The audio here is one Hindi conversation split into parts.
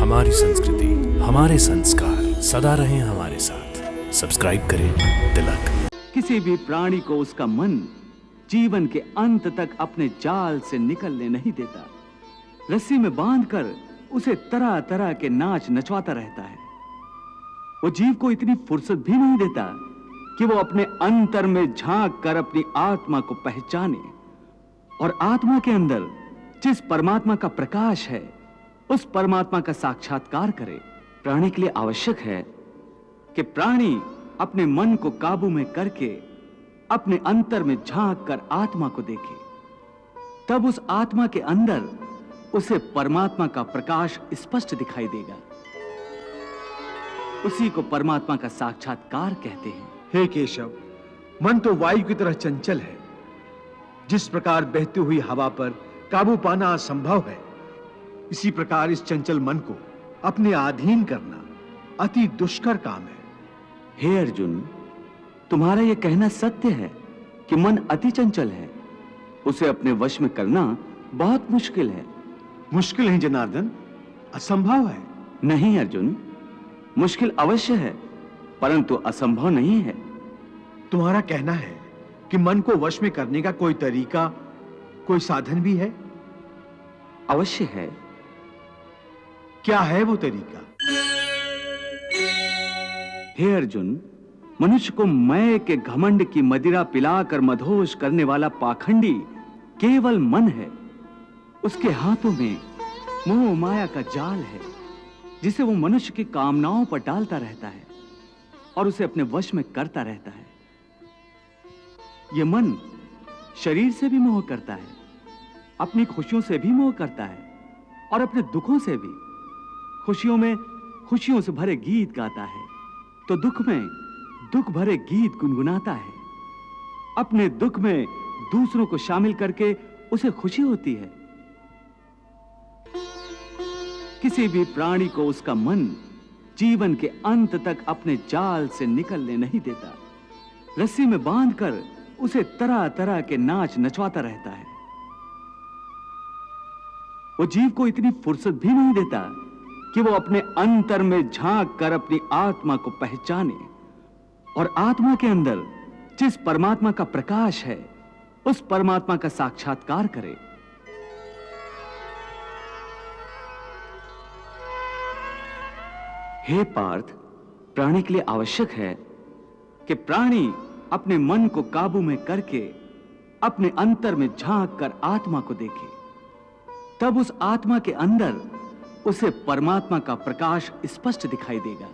हमारी संस्कृति, हमारे संस्कार सदा रहें हमारे साथ। सब्सक्राइब करें तिलक। किसी भी प्राणी को उसका मन जीवन के अंत तक अपने जाल से निकलने नहीं देता। रस्सी में बांधकर उसे तरह तरह के नाच नचवाता रहता है। वो जीव को इतनी फुर्सत भी नहीं देता कि वो अपने अंतर में झांक कर अपनी आत्मा को पहचाने और आत्मा के अंदर जिस परमात्मा का प्रकाश है उस परमात्मा का साक्षात्कार करे। प्राणी के लिए आवश्यक है कि प्राणी अपने मन को काबू में करके अपने अंतर में झांक कर आत्मा को देखे। तब उस आत्मा के अंदर उसे परमात्मा का प्रकाश स्पष्ट दिखाई देगा। उसी को परमात्मा का साक्षात्कार कहते हैं। हे केशव, मन तो वायु की तरह चंचल है। जिस प्रकार बहती हुई हवा पर काबू पाना असंभव है, इसी प्रकार इस चंचल मन को अपने अधीन करना अति दुष्कर काम है। हे अर्जुन, तुम्हारा यह कहना सत्य है कि मन अति चंचल है। उसे अपने वश में करना बहुत मुश्किल है। मुश्किल है जनार्दन, असंभव है। नहीं अर्जुन, मुश्किल अवश्य है परंतु असंभव नहीं है। तुम्हारा कहना है कि मन को वश में करने का कोई तरीका, कोई साधन भी है? अवश्य है। क्या है वो तरीका? हे अर्जुन, मनुष्य को मैं के घमंड की मदिरा पिलाकर मदहोश करने वाला पाखंडी केवल मन है। उसके हाथों में मोह माया का जाल है जिसे वो मनुष्य की कामनाओं पर डालता रहता है और उसे अपने वश में करता रहता है। यह मन शरीर से भी मोह करता है, अपनी खुशियों से भी मोह करता है और अपने दुखों से भी। खुशियों में खुशियों से भरे गीत गाता है तो दुख में दुख भरे गीत गुनगुनाता है। अपने दुख में दूसरों को शामिल करके उसे खुशी होती है। किसी भी प्राणी को उसका मन जीवन के अंत तक अपने जाल से निकलने नहीं देता। रस्सी में बांधकर उसे तरह तरह के नाच नचवाता रहता है। वो जीव को इतनी फुर्सत भी नहीं देता कि वो अपने अंतर में झांक कर अपनी आत्मा को पहचाने और आत्मा के अंदर जिस परमात्मा का प्रकाश है उस परमात्मा का साक्षात्कार करे। हे पार्थ, प्राणी के लिए आवश्यक है कि प्राणी अपने मन को काबू में करके अपने अंतर में झांक कर आत्मा को देखे। तब उस आत्मा के अंदर उसे परमात्मा का प्रकाश स्पष्ट दिखाई देगा।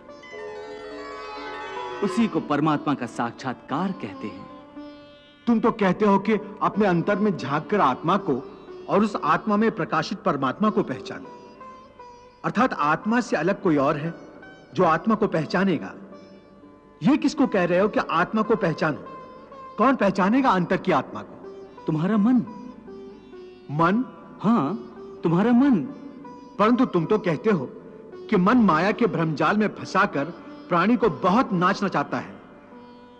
उसी को परमात्मा का साक्षात्कार कहते हैं। तुम तो कहते हो कि अपने अंतर में झांक कर आत्मा को और उस आत्मा में प्रकाशित परमात्मा को पहचानो। अर्थात आत्मा से अलग कोई और है जो आत्मा को पहचानेगा। यह किसको कह रहे हो कि आत्मा को पहचानो? कौन पहचानेगा अंतर की आत्मा को? तुम्हारा मन। मन? हां, तुम्हारा मन। परंतु तुम तो कहते हो कि मन माया के भ्रमजाल में फंसाकर प्राणी को बहुत नाच नचाता है।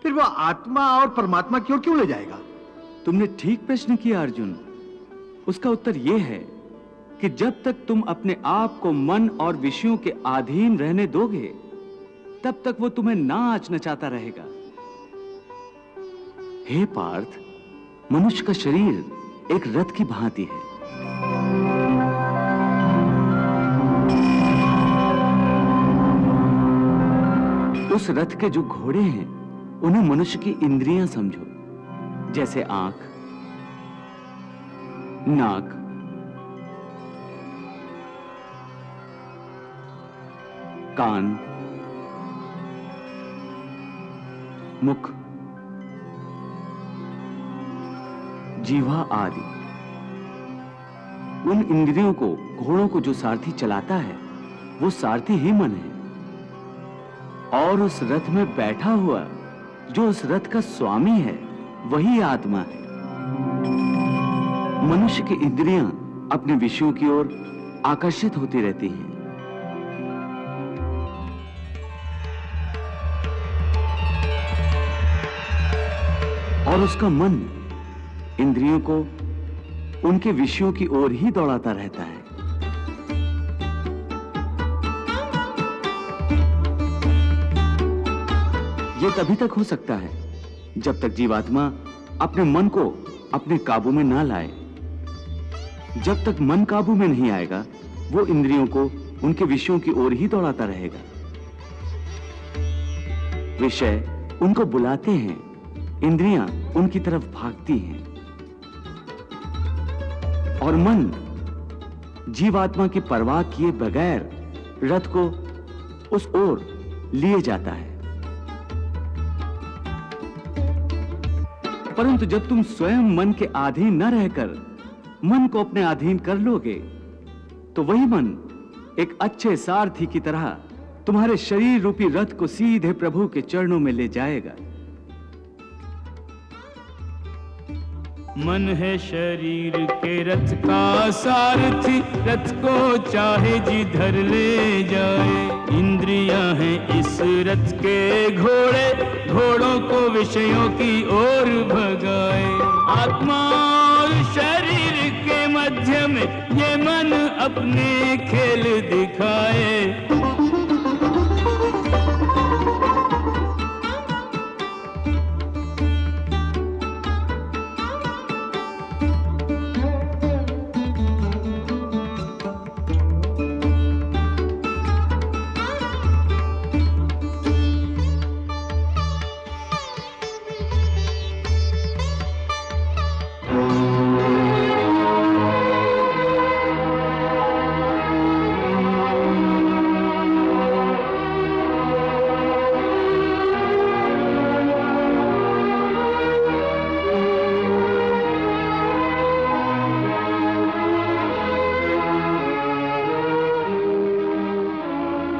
फिर वह आत्मा और परमात्मा की ओर क्यों ले जाएगा? तुमने ठीक प्रश्न किया अर्जुन। उसका उत्तर यह है कि जब तक तुम अपने आप को मन और विषयों के अधीन रहने दोगे तब तक वो तुम्हें नाच नचाता रहेगा। हे पार्थ, मनुष्य का शरीर एक रथ की भांति है। उस रथ के जो घोड़े हैं उन्हें मनुष्य की इंद्रियां समझो, जैसे आंख, नाक, कान, मुख, जीवा आदि। उन इंद्रियों को, घोड़ों को जो सारथी चलाता है वो सारथी ही मन है। और उस रथ में बैठा हुआ जो उस रथ का स्वामी है वही आत्मा है। मनुष्य की इंद्रियां अपने विषयों की ओर आकर्षित होती रहती हैं। और उसका मन इंद्रियों को उनके विषयों की ओर ही दौड़ाता रहता है। यह तभी तक हो सकता है जब तक जीवात्मा अपने मन को अपने काबू में ना लाए। जब तक मन काबू में नहीं आएगा, वो इंद्रियों को उनके विषयों की ओर ही दौड़ाता रहेगा। विषय उनको बुलाते हैं, इंद्रियां उनकी तरफ भागती हैं और मन जीवात्मा की परवाह किए बगैर रथ को उस ओर लिए जाता है। परंतु जब तुम स्वयं मन के अधीन न रहकर मन को अपने अधीन कर लोगे, तो वही मन एक अच्छे सारथी की तरह तुम्हारे शरीर रूपी रथ को सीधे प्रभु के चरणों में ले जाएगा। मन है शरीर के रथ का सारथी, रथ को चाहे जिधर ले जाए। इंद्रियां हैं इस रथ के घोड़े, घोड़ों को विषयों की ओर भगाए। आत्मा और शरीर के मध्य में ये मन अपने खेल दिखाए।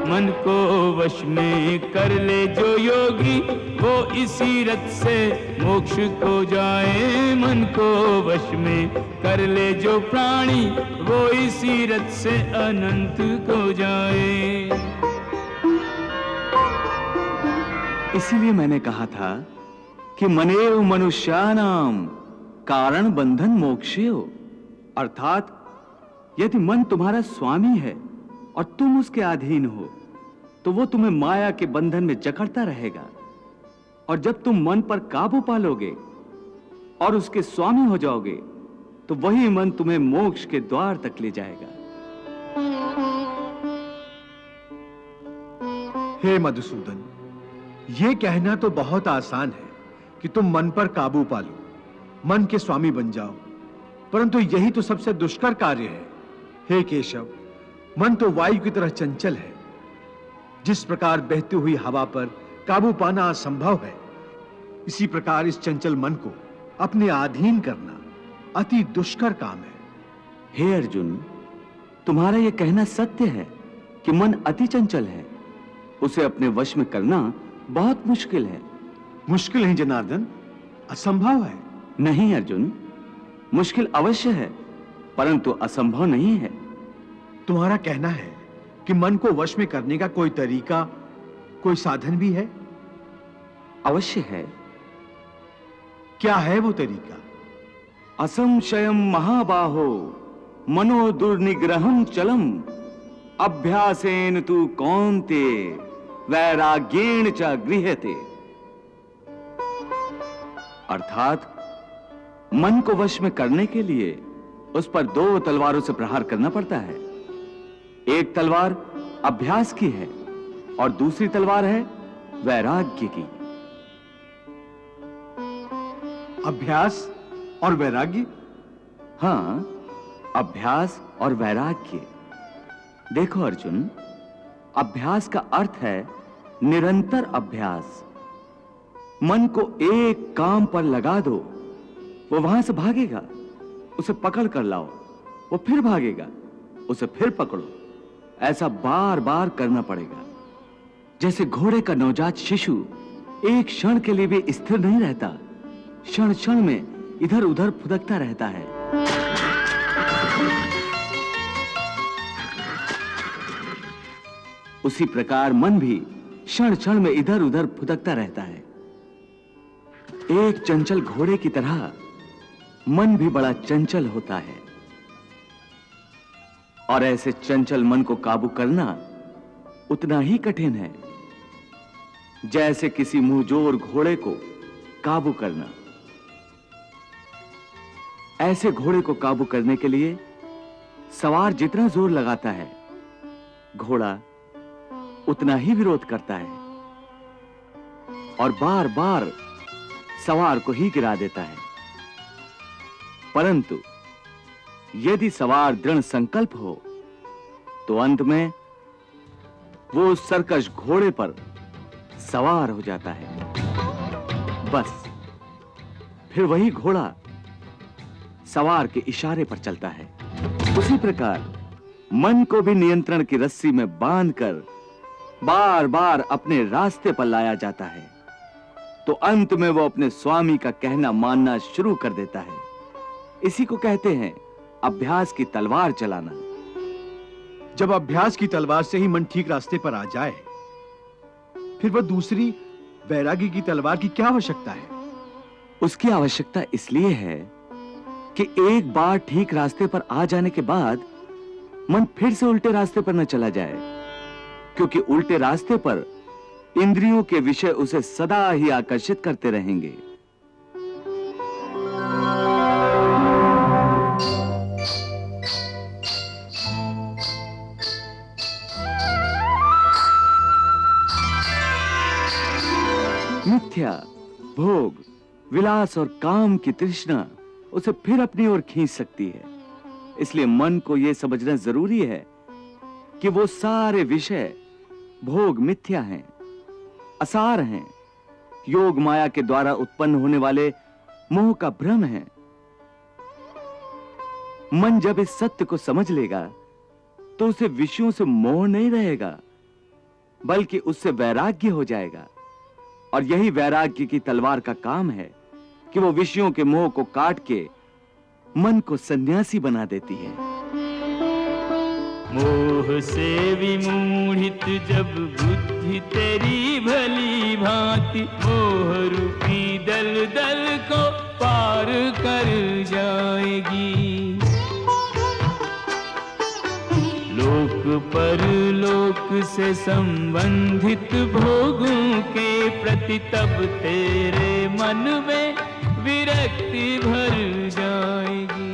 मन को वश में कर ले जो योगी, वो इसी रथ से मोक्ष को जाए। मन को वश में कर ले जो प्राणी, वो इसी रथ से अनंत को जाए। इसीलिए मैंने कहा था कि मनेव मनुष्यानाम कारण बंधन मोक्षेय, अर्थात यदि मन तुम्हारा स्वामी है और तुम उसके अधीन हो, तो वो तुम्हें माया के बंधन में जकड़ता रहेगा। और जब तुम मन पर काबू पालोगे और उसके स्वामी हो जाओगे, तो वही मन तुम्हें मोक्ष के द्वार तक ले जाएगा। हे मधुसूदन, ये कहना तो बहुत आसान है कि तुम मन पर काबू पालो, मन के स्वामी बन जाओ, परंतु यही तो सबसे दुष्कर कार्य है। हे केशव, मन तो वायु की तरह चंचल है। जिस प्रकार बहती हुई हवा पर काबू पाना असंभव है, इसी प्रकार इस चंचल मन को अपने अधीन करना अति दुष्कर काम है। हे अर्जुन, तुम्हारा यह कहना सत्य है कि मन अति चंचल है, उसे अपने वश में करना बहुत मुश्किल है। मुश्किल नहीं जनार्दन, असंभव है। नहीं अर्जुन, मुश्किल अवश्य है, परंतु असंभव नहीं है। तुम्हारा कहना है कि मन को वश में करने का कोई तरीका, कोई साधन भी है? अवश्य है। क्या है वो तरीका? असंशयम महाबाहो मनो दुर्निग्रहम चलम अभ्यासेन तु कौन्ते वैराग्येण च गृह्यते। अर्थात मन को वश में करने के लिए उस पर दो तलवारों से प्रहार करना पड़ता है। एक तलवार अभ्यास की है और दूसरी तलवार है वैराग्य की। अभ्यास और वैराग्य? हां, अभ्यास और वैराग्य। देखो अर्जुन, अभ्यास का अर्थ है निरंतर अभ्यास। मन को एक काम पर लगा दो, वो वहां से भागेगा, उसे पकड़ कर लाओ, वो फिर भागेगा, उसे फिर पकड़ो। ऐसा बार बार करना पड़ेगा। जैसे घोड़े का नवजात शिशु एक क्षण के लिए भी स्थिर नहीं रहता, क्षण क्षण में इधर उधर फुदकता रहता है। उसी प्रकार मन भी क्षण क्षण में इधर उधर फुदकता रहता है। एक चंचल घोड़े की तरह मन भी बड़ा चंचल होता है, और ऐसे चंचल मन को काबू करना उतना ही कठिन है। जैसे किसी मुंहजोर घोड़े को काबू करना। ऐसे घोड़े को काबू करने के लिए सवार जितना जोर लगाता है, घोड़ा उतना ही विरोध करता है और बार बार सवार को ही गिरा देता है। परंतु यदि सवार दृढ़ संकल्प हो तो अंत में वो उस सरकश घोड़े पर सवार हो जाता है। बस फिर वही घोड़ा सवार के इशारे पर चलता है। उसी प्रकार मन को भी नियंत्रण की रस्सी में बांधकर बार बार अपने रास्ते पर लाया जाता है, तो अंत में वो अपने स्वामी का कहना मानना शुरू कर देता है। इसी को कहते हैं अभ्यास की तलवार चलाना। जब अभ्यास की तलवार से ही मन ठीक रास्ते पर आ जाए, फिर वह दूसरी वैरागी की तलवार की क्या आवश्यकता है? उसकी आवश्यकता इसलिए है कि एक बार ठीक रास्ते पर आ जाने के बाद मन फिर से उल्टे रास्ते पर न चला जाए, क्योंकि उल्टे रास्ते पर इंद्रियों के विषय उसे सदा ही आकर्षित करते रहेंगे। मिथ्या, भोग, विलास और काम की तृष्णा उसे फिर अपनी ओर खींच सकती है। इसलिए मन को यह समझना जरूरी है कि वो सारे विषय भोग मिथ्या हैं, असार हैं, योग माया के द्वारा उत्पन्न होने वाले मोह का भ्रम है। मन जब इस सत्य को समझ लेगा तो उसे विषयों से मोह नहीं रहेगा, बल्कि उससे वैराग्य हो जाएगा। और यही वैराग्य की तलवार का काम है कि वो विषयों के मोह को काट के मन को सन्यासी बना देती है। मोह से विमूढ़ित जब बुद्धि तेरी भली भांति, मोह रूपी दलदल को पार कर जाएगी। लोक परलोक से संबंधित भोगों के प्रति तब तेरे मन में विरक्ति भर जाएगी।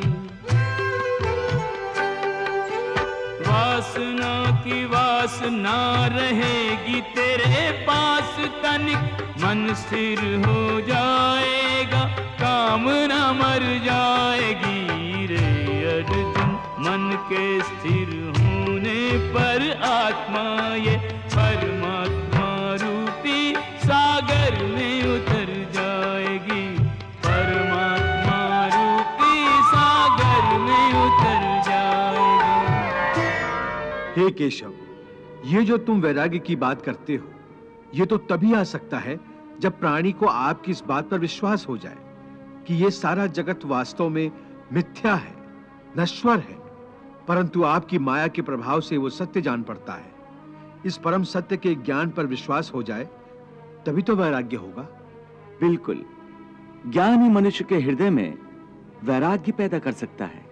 वासना की वासना रहेगी तेरे पास तनिक, मन स्थिर हो जाएगा, कामना मर जाएगी रे अर्जुन। मन के स्थिर होने पर आत्मा ये परमात्मा रूपी सागर में उतर जाएगी, परमात्मा रूपी सागर में उतर जाएगी। हे केशव, ये जो तुम वैराग्य की बात करते हो, ये तो तभी आ सकता है जब प्राणी को आपकी इस बात पर विश्वास हो जाए कि ये सारा जगत वास्तव में मिथ्या है, नश्वर है, परंतु आपकी माया के प्रभाव से वो सत्य जान पड़ता है। इस परम सत्य के ज्ञान पर विश्वास हो जाए तभी तो वैराग्य होगा। बिल्कुल, ज्ञान ही मनुष्य के हृदय में वैराग्य पैदा कर सकता है,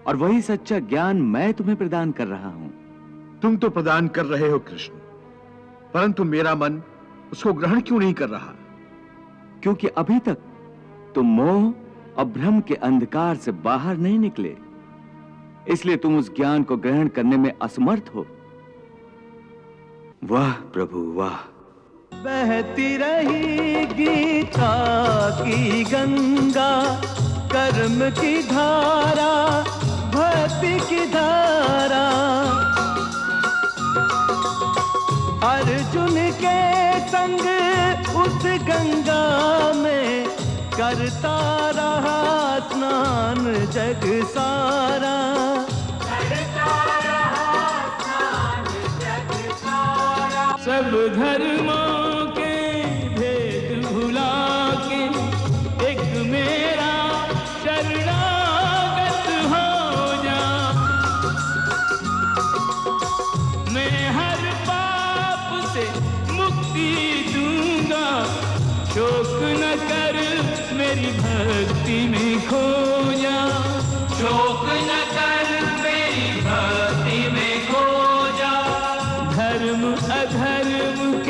और वही सच्चा ज्ञान मैं तुम्हें प्रदान कर रहा हूं। तुम तो प्रदान कर रहे हो कृष्ण, परंतु मेरा मन उसको ग्रहण क्यों नहीं कर रहा? क्योंकि अभी तक तुम मोह और भ्रम के अंधकार से बाहर नहीं निकले, इसलिए तुम उस ज्ञान को ग्रहण करने में असमर्थ हो। वाह प्रभु वाह। बहती रही गीता की गंगा, कर्म की धारा, भक्ति की धारा। अर्जुन के संग उस गंगा में करता रहा स्नान जग सारा। सब धर्मों के भेद भुला के एक मेरा शरणागत हो जा। मैं हर पाप से मुक्ति दूंगा, शोक न कर मेरी भक्ति में खो जा। शोक न कर मेरी भक्ति में खो जा। धर्म अधर्म के